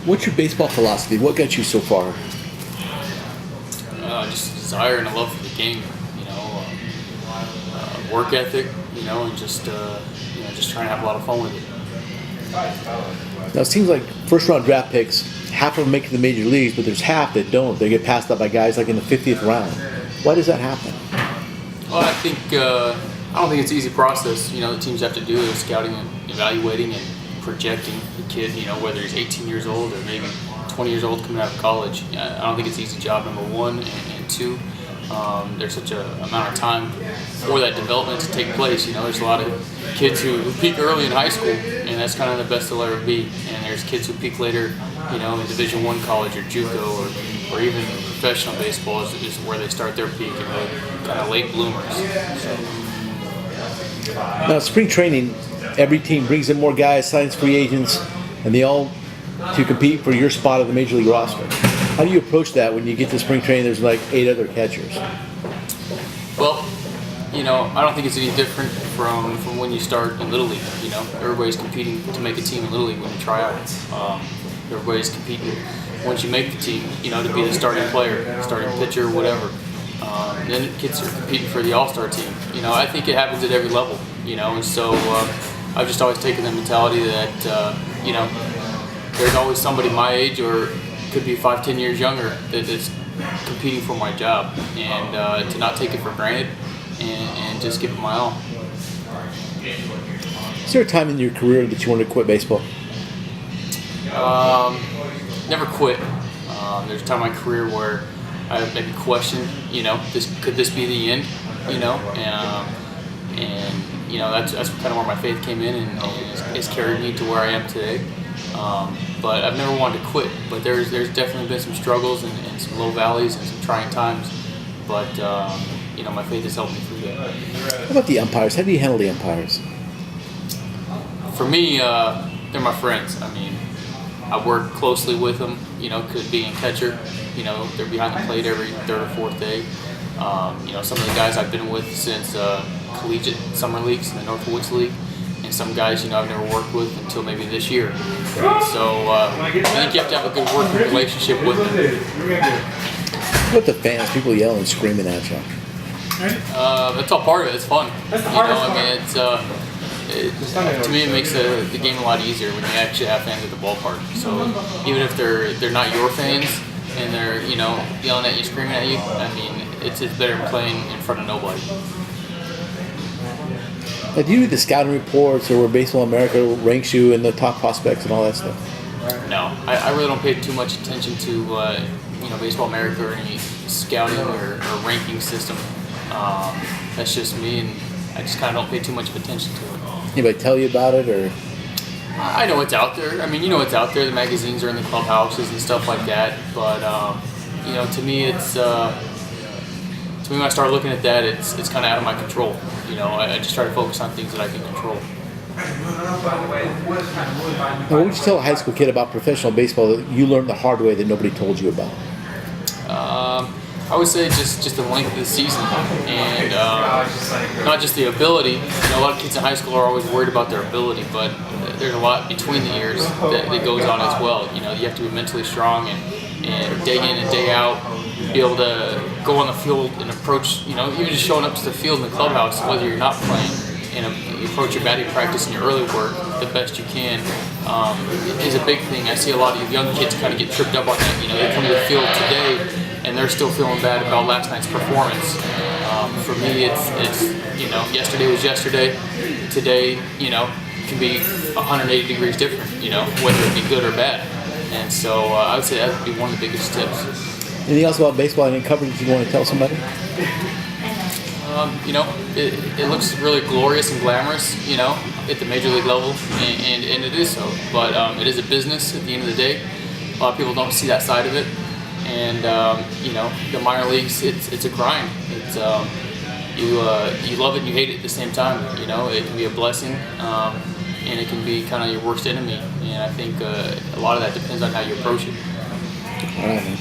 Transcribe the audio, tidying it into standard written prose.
What's your baseball philosophy? What got you so far? Just a desire and a love for the game. Work ethic. And just trying to have a lot of fun with it. Now, it seems like first-round draft picks, half of them make it to the major leagues, but there's half that don't. They get passed up by guys like in the 50th round. Why does that happen? Well, I don't think it's an easy process. The teams have to do is scouting and evaluating and projecting the kid. Whether he's 18 years old or maybe 20 years old coming out of college. I don't think it's an easy job. Number one, and two, there's such an amount of time for that development to take place. There's a lot of kids who peak early in high school, and that's kind of the best they'll ever be. And there's kids who peak later, in Division I college or JUCO or even professional baseball is where they start their peak, and they're kind of late bloomers. So. Now, spring training, every team brings in more guys, signs free agents, and they all to compete for your spot on the major league roster. How do you approach that when you get to spring training? There's like 8 other catchers. Well, I don't think it's any different from when you start in Little League. Everybody's competing to make a team in Little League when you try out. Everybody's competing once you make the team, to be the starting player, starting pitcher, whatever. And then kids are competing for the all-star team. I think it happens at every level, and so I've just always taken the mentality that, there's always somebody my age or could be 5-10 years younger that is competing for my job, and to not take it for granted and just give it my all. Is there a time in your career that you wanted to quit baseball? Never quit. There's a time in my career where I maybe questioned, could this be the end? That's kind of where my faith came in, and it's carried me to where I am today. But I've never wanted to quit. But there's definitely been some struggles and some low valleys and some trying times. But my faith has helped me through that. How about the umpires? How do you handle the umpires? For me, they're my friends. I work closely with them. Could be in catcher. They're behind the plate every third or fourth day. Some of the guys I've been with since collegiate summer leagues in the North Woods League. And some guys, I've never worked with until maybe this year. So I think you have to have a good working relationship with them. What about the fans? People yelling and screaming at you. That's all part of it. It's fun. To me, it makes the game a lot easier when you actually have fans at the ballpark. So even if they're not your fans and they're yelling at you, screaming at you, it's better than playing in front of nobody. Now, do you read the scouting reports or where Baseball America ranks you in the top prospects and all that stuff? No, I really don't pay too much attention to Baseball America or any scouting or ranking system. That's just me, and I just kind of don't pay too much attention to it. Anybody tell you about it, or? I know it's out there. It's out there. The magazines are in the clubhouses and stuff like that. But to me, it's when I start looking at that, it's kind of out of my control. I just try to focus on things that I can control. Now, what would you tell a high school kid about professional baseball that you learned the hard way that nobody told you about? I would say just the length of the season and not just the ability. A lot of kids in high school are always worried about their ability, but there's a lot between the years that goes on as well. You have to be mentally strong and day in and day out, be able to go on the field and approach, even just showing up to the field in the clubhouse, whether you're not playing, and you approach your batting practice and your early work the best you can, is a big thing. I see a lot of young kids kind of get tripped up on that. They come to the field today and they're still feeling bad about last night's performance. For me, it's yesterday was yesterday. Today, can be 180 degrees different, whether it be good or bad. And so I would say that would be one of the biggest tips. Anything else about baseball? Any coverage you want to tell somebody? It looks really glorious and glamorous, at the major league level, and it is so. But it is a business at the end of the day. A lot of people don't see that side of it. And the minor leagues, it's a grind. It's you love it and you hate it at the same time. It can be a blessing, and it can be kind of your worst enemy. And I think a lot of that depends on how you approach it. All right, man.